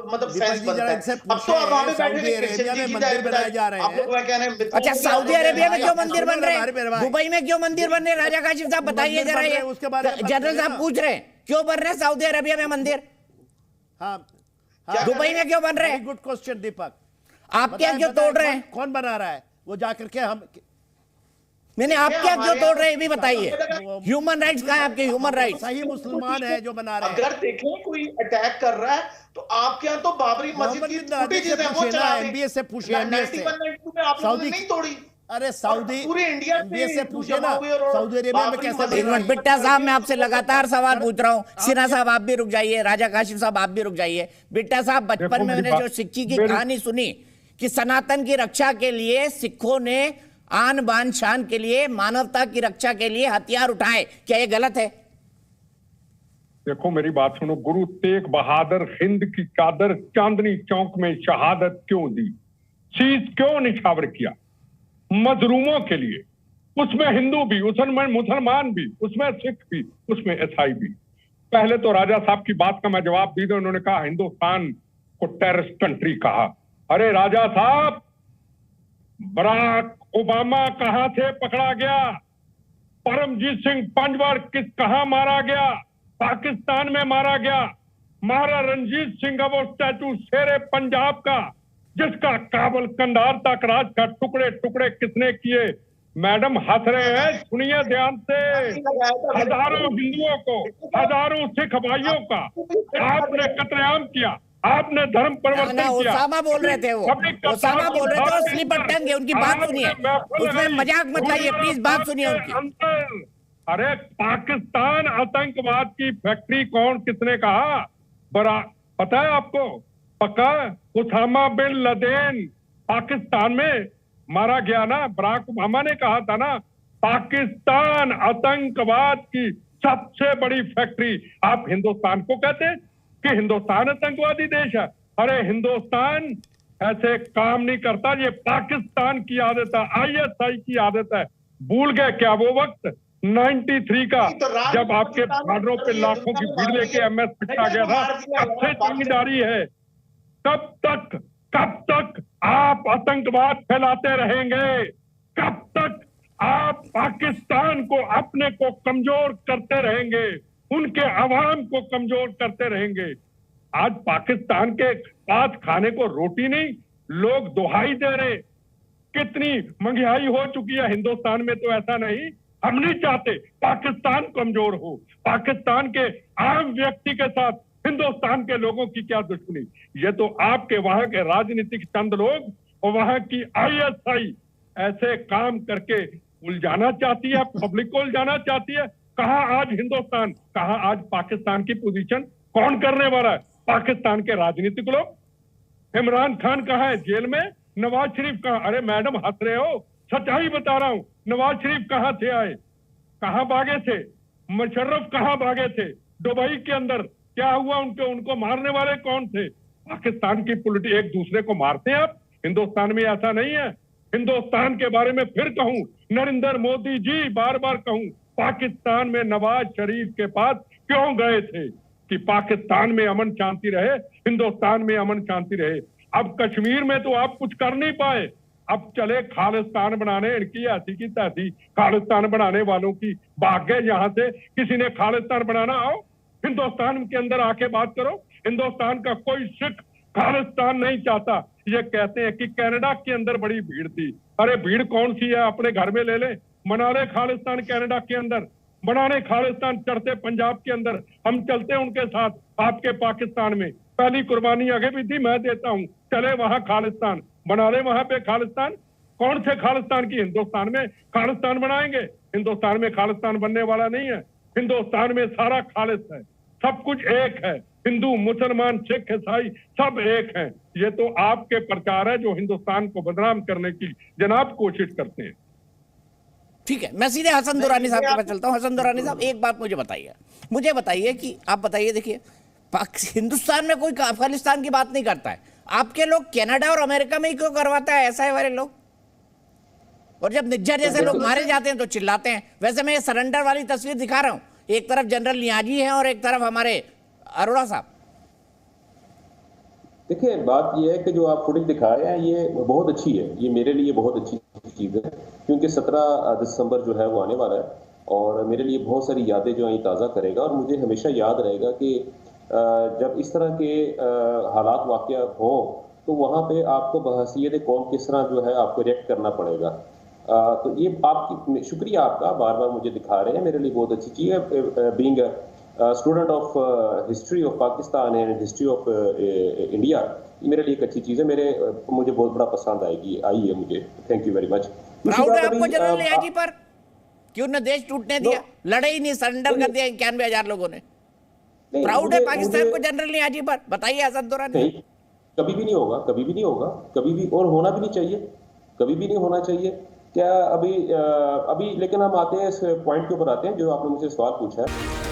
मतलब सेंस बनता है? अब तो आप वहां पे बैठे मंदिर बनाए जा रहे हैं। अच्छा, सऊदी अरेबिया में क्यों मंदिर बन रहे हैं? दुबई में क्यों मंदिर बन रहे हैं? राजा कासिम साहब बताइए जरा, ये जनरल साहब पूछ रहे हैं क्यों बन रहे हैं सऊदी अरेबिया में मंदिर? दुबई में क्यों बन रहे हैं? गुड क्वेश्चन दीपक। आप क्या क्यों तोड़ रहे हैं? कौन बना रहा है वो जाकर के? हम मैंने आप क्या क्यों तोड़ रहे हैं भी बताइए। ह्यूमन राइट्स कहाँ है आपके? ह्यूमन राइट्स सही मुसलमान है जो बना रहे हैं। अगर देखें कोई अटैक कर रहा है तो आपके यहाँ तो बाबरी मस्जिद की फुटेज है, वो चला एमबीए से पूछिए, आप लोगों ने नहीं तोड़ी। अरे सऊदी पूरे इंडिया से पूछे ना, सऊदी अरेबिया में कैसा? एक मिनट बिट्टा साहब, मैं आपसे लगातार सवाल पूछ रहा हूँ। सिन्हा साहब आप भी रुक जाइए, राजा काशिफ साहब आप भी रुक जाइए। बिट्टा साहब, बचपन में मैंने जो सिक्की की कहानी सुनी कि सनातन की रक्षा के लिए सिखों ने आन बान शान के लिए, मानवता की रक्षा के लिए हथियार उठाए, क्या ये गलत है? देखो मेरी बात सुनो, गुरु तेग बहादुर हिंद की चादर चांदनी चौक में शहादत क्यों दी, शीश क्यों निछावर किया मजलूमों के लिए, उसमें हिंदू भी, उसमें मुसलमान भी, उसमें सिख भी, उसमें ईसाई भी। पहले तो राजा साहब की बात का मैं जवाब दी था, उन्होंने कहा हिंदुस्तान को टेररिस्ट कंट्री कहा। अरे राजा साहब, बराक ओबामा कहां से पकड़ा गया, परमजीत सिंह पंजवार कहां मारा गया, पाकिस्तान में मारा गया। महाराजा रणजीत सिंह का वो स्टैचू शेरे पंजाब का, जिसका काबुल कंधार तक राज का टुकड़े टुकड़े किसने किए? मैडम हंस रहे हैं, सुनिए ध्यान से। हजारों हिंदुओं को, हजारों सिख भाइयों का आपने कत्लेआम किया, आपने धर्म परिवर्तन किया। ओसामा बोल रहे थे, वो ओसामा बोल रहे थे, स्लीपर टंग है, उनकी बात सुनिए, उसमें मजाक मत लाइए प्लीज, बात सुनिए उनकी। अरे पाकिस्तान आतंकवाद की फैक्ट्री कौन किसने कहा? बड़ा पता है आपको? पक्का उसामा बिन लदेन पाकिस्तान में मारा गया ना, बराक ओबामा ने कहा था ना, पाकिस्तान आतंकवाद की सबसे बड़ी फैक्ट्री। आप हिंदुस्तान को कहते हैं कि हिंदुस्तान आतंकवादी देश है? अरे हिंदुस्तान ऐसे काम नहीं करता, ये पाकिस्तान की आदत है, ISI की आदत है। भूल गए क्या वो वक्त 93 का, जब आपके बॉर्डरों पे लाखों की भीड़ लेके MS पिटा गया था? कब से जंग जारी है? कब तक आप आतंकवाद फैलाते रहेंगे? कब तक आप पाकिस्तान को, अपने को कमजोर करते रहेंगे, उनके अवाम को कमजोर करते रहेंगे? आज पाकिस्तान के पास खाने को रोटी नहीं, लोग दुहाई दे रहे। कितनी महंगाई हो चुकी है हिंदुस्तान में, तो ऐसा नहीं, हम नहीं चाहते पाकिस्तान कमजोर हो। पाकिस्तान के आम व्यक्ति के साथ हिंदुस्तान के लोगों की क्या दुश्मनी? ये तो आपके वहां के राजनीतिक चंद लोग और वहां की ISI ऐसे काम करके उलझाना चाहती है, पब्लिक को उलझाना चाहती है। कहां आज हिंदुस्तान, कहां आज पाकिस्तान की पोजीशन? कौन करने वाला है? पाकिस्तान के राजनीतिक लोग। इमरान खान कहां है? जेल में। नवाज शरीफ कहां? अरे मैडम हंस रहे हो, सच्चाई बता रहा हूं। नवाज शरीफ कहां से आए, कहां भागे थे? मुशर्रफ कहां भागे थे? दुबई के अंदर क्या हुआ? उनको मारने वाले कौन थे? पाकिस्तान की पॉलिटिक्स, एक दूसरे को मारते हैं आप। हिंदुस्तान में ऐसा नहीं है। हिंदुस्तान के बारे में फिर कहूं, नरेंद्र मोदी जी, बार बार कहूं, पाकिस्तान में नवाज शरीफ के पास क्यों गए थे? कि पाकिस्तान में अमन शांति रहे, हिंदुस्तान में अमन शांति रहे। अब कश्मीर में तो आप कुछ कर नहीं पाए, अब चले खालिस्तान बनाने। इनकी ऐसी की तैसी खालिस्तान बनाने वालों की भाग गए यहाँ से। किसी ने खालिस्तान बनाना, आओ हिंदुस्तान के अंदर आके बात करो। हिंदुस्तान का कोई सिख खालिस्तान नहीं चाहता। ये कहते हैं कि कनाडा के अंदर बड़ी भीड़ थी। अरे भीड़ कौन सी है? अपने घर में ले ले, मना ले खालिस्तान कनाडा के अंदर, बनाने खालिस्तान चढ़ते पंजाब के अंदर। हम चलते हैं उनके साथ आपके पाकिस्तान में। पहली कुर्बानी आगे भी थी, मैं देता हूँ। चले वहां खालिस्तान, बना ले वहां पे खालिस्तान। कौन से खालिस्तान की? हिंदुस्तान में खालिस्तान बनाएंगे? हिंदुस्तान में खालिस्तान बनने वाला नहीं है। हिंदुस्तान में सारा खालिस है, सब कुछ एक है। हिंदू, मुसलमान, सिख, ईसाई सब एक हैं। ये तो आपके प्रचार है जो हिंदुस्तान को बदनाम करने की जनाब कोशिश करते हैं। ठीक है, मैं सीधे हसन दुरानी साहब के पास चलता हूं। हसन दुरानी साहब, एक बात मुझे बताइए कि आप बताइए, देखिए हिंदुस्तान में कोई अफगानिस्तान की बात नहीं करता है, आपके लोग कनाडा और अमेरिका में ही क्यों करवाता है ऐसा है वाले लोग? और जब निज्जर जैसे लोग मारे जाते हैं तो चिल्लाते हैं। वैसे मैं ये सरेंडर वाली तस्वीर दिखा रहा हूं, एक तरफ जनरल नियाजी है और एक तरफ हमारे अरोड़ा साहब। देखिए बात यह है कि जो आप फुटेज दिखा रहे हैं ये बहुत अच्छी है, ये मेरे लिए बहुत अच्छी चीज़ है, क्योंकि 17 दिसंबर जो है वो आने वाला है और मेरे लिए बहुत सारी यादें जो हैं ताज़ा करेगा। और मुझे हमेशा याद रहेगा कि जब इस तरह के हालात वाक़या हों तो वहाँ पे आपको बहसीयत कौम किस तरह जो है आपको रिएक्ट करना पड़ेगा। तो ये आपकी शुक्रिया आपका, बार बार मुझे दिखा रहे हैं, मेरे लिए बहुत अच्छी चीज़ है। Being student of history of Pakistan and history of India, ये मेरे लिए एक अच्छी चीज़ है, मुझे बहुत बड़ा पसंद आई है मुझे। Thank you very much. Proud है आपको जनरल नियाजी पर कि उन्होंने देश टूटने दिया, लड़े ही नहीं, सरेंडर कर दिया 91,000 लोगों ने। प्राउड है पाकिस्तान को जनरल नियाजी पर? बताइए असद दुरानी। कभी भी नहीं होगा, कभी भी नहीं होगा, कभी भी, और होना भी नहीं चाहिए, कभी भी नहीं होना चाहिए। क्या अभी लेकिन हम आते हैं इस पॉइंट के ऊपर आते हैं जो आपने मुझसे सवाल पूछा है।